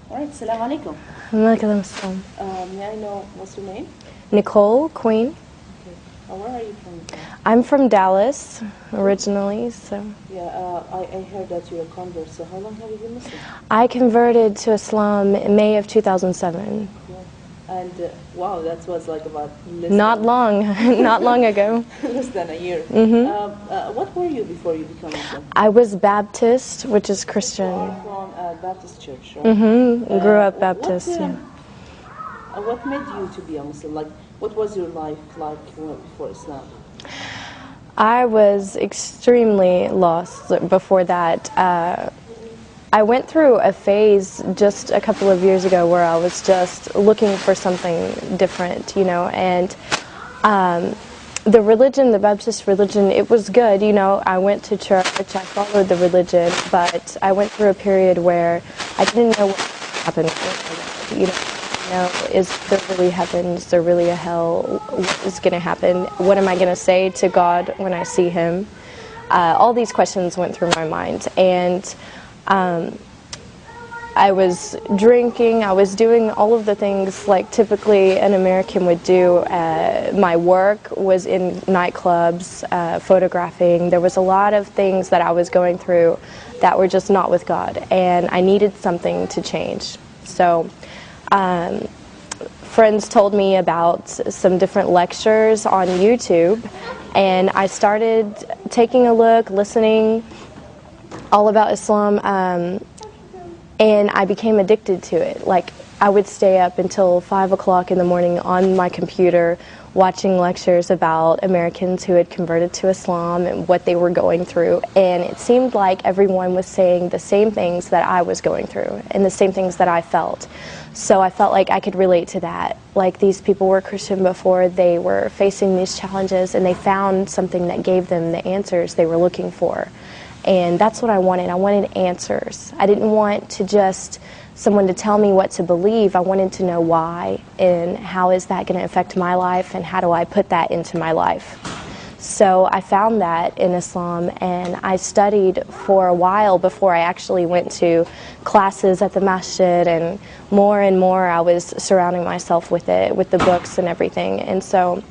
All right, salam alaikum. Alaikum assalam. May I know what's your name? Nicole, Queen. Okay. Where are you from? I'm from Dallas originally, so. Yeah, I heard that you're a convert, so how long have you been Muslim? I converted to Islam in May of 2007. Yeah. And wow, that was like about Not long, not long ago. less than a year. What were you before you became Muslim? I was Baptist, which is You Christian. are from a Baptist church, right? Grew up Baptist, yeah. What made you to be a Muslim? Like, what was your life like before Islam? I was extremely lost before that. I went through a phase just a couple of years ago where I was just looking for something different, you know, and the religion, the Baptist religion, it was good, you know. I went to church, I followed the religion, but I went through a period where I didn't know what happened, you know, is there really heaven, is there really a hell, what is going to happen, what am I going to say to God when I see Him? All these questions went through my mind, and I was drinking, I was doing all of the things like typically an American would do. My work was in nightclubs, photographing. There was a lot of things that I was going through that were just not with God, and I needed something to change. So friends told me about some different lectures on YouTube, and I started taking a look, listening all about Islam, and I became addicted to it. Like, I would stay up until 5 o'clock in the morning on my computer watching lectures about Americans who had converted to Islam and what they were going through, and it seemed like everyone was saying the same things that I was going through and the same things that I felt. So I felt like I could relate to that. Like, these people were Christian before, they were facing these challenges, and they found something that gave them the answers they were looking for. And that's what I wanted. I wanted answers. I didn't want to just someone to tell me what to believe. I wanted to know why, and how is that going to affect my life, and how do I put that into my life. So I found that in Islam, and I studied for a while before I actually went to classes at the masjid, and more I was surrounding myself with it, with the books and everything. And so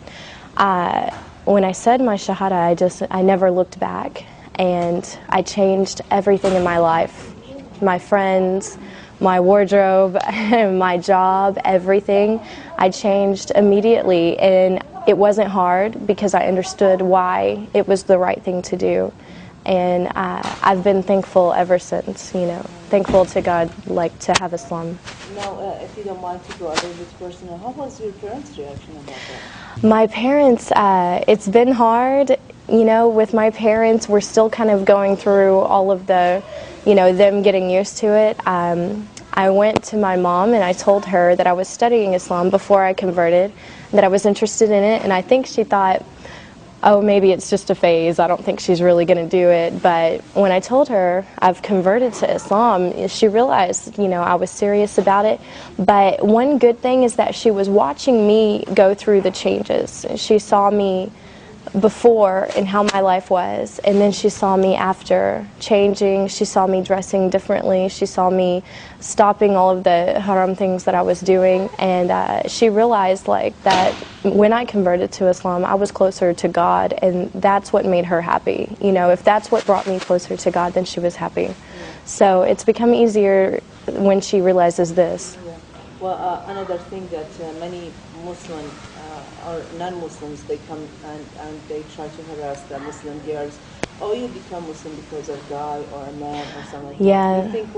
when I said my shahada, I never looked back. And I changed everything in my life, my friends, my wardrobe, my job, everything. I changed immediately, and it wasn't hard because I understood why it was the right thing to do. And I've been thankful ever since, you know, thankful to God, like, to have Islam. Now, if you don't mind to go a little bit personal, how was your parents' reaction about that? My parents, it's been hard. You know, with my parents, we're still kind of going through all of the, you know, them getting used to it. I went to my mom and I told her that I was studying Islam before I converted, that I was interested in it, and I think she thought, oh, maybe it's just a phase, I don't think she's really going to do it. But when I told her I've converted to Islam, she realized, you know, I was serious about it. But one good thing is that she was watching me go through the changes. She saw me before and how my life was, and then she saw me after changing. She saw me dressing differently. She saw me stopping all of the haram things that I was doing, and she realized, like, that when I converted to Islam, I was closer to God, and that's what made her happy. You know, if that's what brought me closer to God, then she was happy. So it's become easier when she realizes this. Yeah. Well, another thing that many Muslim or non-Muslims, they come and they try to harass the Muslim girls. Oh, you become Muslim because of a guy or a man or something like Yeah. that. Do you think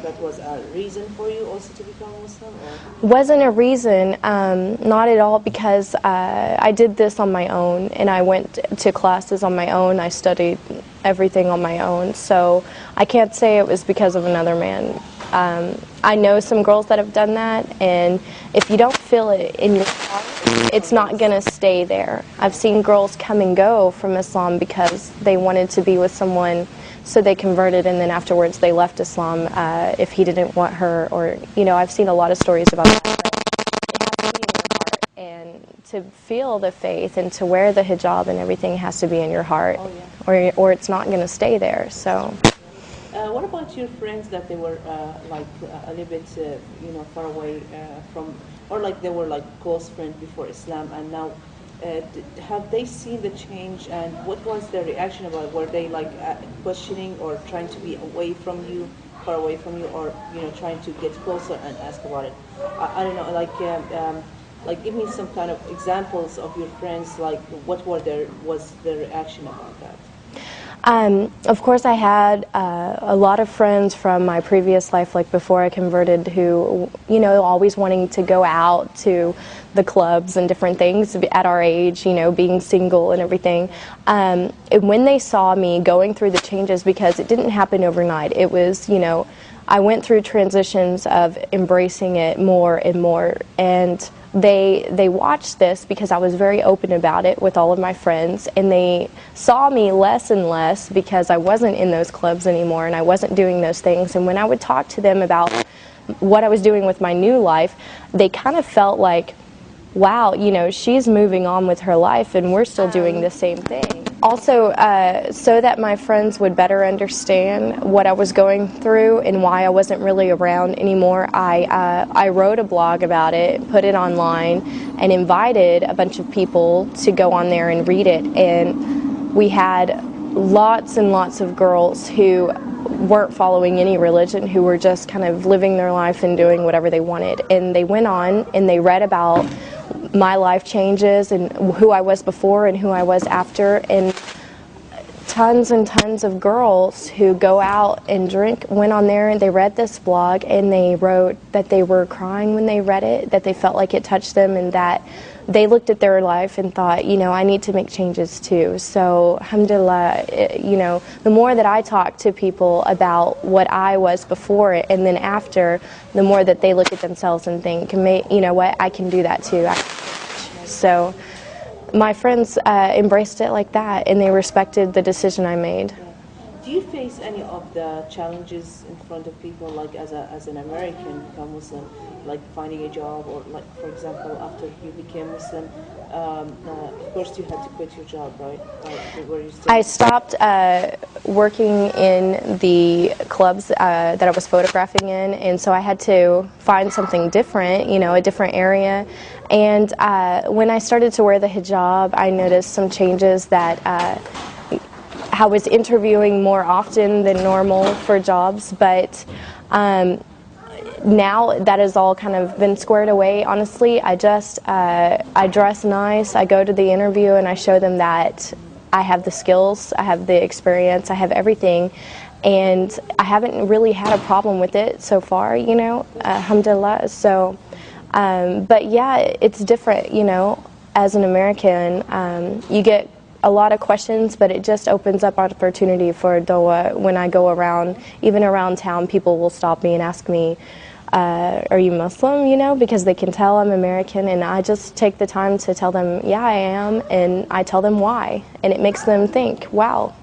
that was a reason for you also to become Muslim? Or? Wasn't a reason, not at all, because I did this on my own, and I went to classes on my own. I studied everything on my own, so I can't say it was because of another man. I know some girls that have done that, and if you don't feel it in your heart, it's not going to stay there. I've seen girls come and go from Islam because they wanted to be with someone, so they converted, and then afterwards they left Islam if he didn't want her, or, you know, I've seen a lot of stories about that. But it has to be in your heart, and to feel the faith and to wear the hijab and everything has to be in your heart, Oh, yeah. or it's not going to stay there. So. What about your friends that they were like a little bit, far away from, or like they were like close friends before Islam, and now have they seen the change, and what was their reaction about it? Were they like questioning or trying to be away from you, far away from you, or trying to get closer and ask about it? I don't know, like give me some kind of examples of your friends, like what was their reaction about that? Of course, I had a lot of friends from my previous life, like before I converted, who, always wanting to go out to the clubs and different things at our age, being single and everything. And when they saw me going through the changes, because it didn't happen overnight, it was, I went through transitions of embracing it more and more, and they watched this because I was very open about it with all of my friends, and they saw me less and less because I wasn't in those clubs anymore and I wasn't doing those things. And when I would talk to them about what I was doing with my new life, they kind of felt like, wow, she's moving on with her life and we're still doing the same thing. Also, so that my friends would better understand what I was going through and why I wasn't really around anymore, I wrote a blog about it, put it online, and invited a bunch of people to go on there and read it. And we had lots and lots of girls who weren't following any religion, who were just kind of living their life and doing whatever they wanted. And they went on and they read about my life changes and who I was before and who I was after, and tons and tons of girls who go out and drink went on there and they read this blog and they wrote that they were crying when they read it, that they felt like it touched them, and that they looked at their life and thought, I need to make changes too. So, alhamdulillah, the more that I talk to people about what I was before it and then after, the more that they look at themselves and think, what, I can do that too. So my friends embraced it like that, and they respected the decision I made. Do you face any of the challenges in front of people, like as an American become Muslim, like finding a job, or like, for example, after you became Muslim, of course you had to quit your job, right? Were you still? I stopped working in the clubs that I was photographing in, and so I had to find something different, a different area. And when I started to wear the hijab, I noticed some changes that I was interviewing more often than normal for jobs, but now that has all kind of been squared away. Honestly, I just I dress nice, I go to the interview and I show them that I have the skills, I have the experience, I have everything, and I haven't really had a problem with it so far, alhamdulillah. So but yeah, it's different, as an American. You get a lot of questions, but it just opens up opportunity for dawah. When I go around, even around town, people will stop me and ask me, are you Muslim, because they can tell I'm American, and I just take the time to tell them, yeah, I am, and I tell them why, and it makes them think, wow.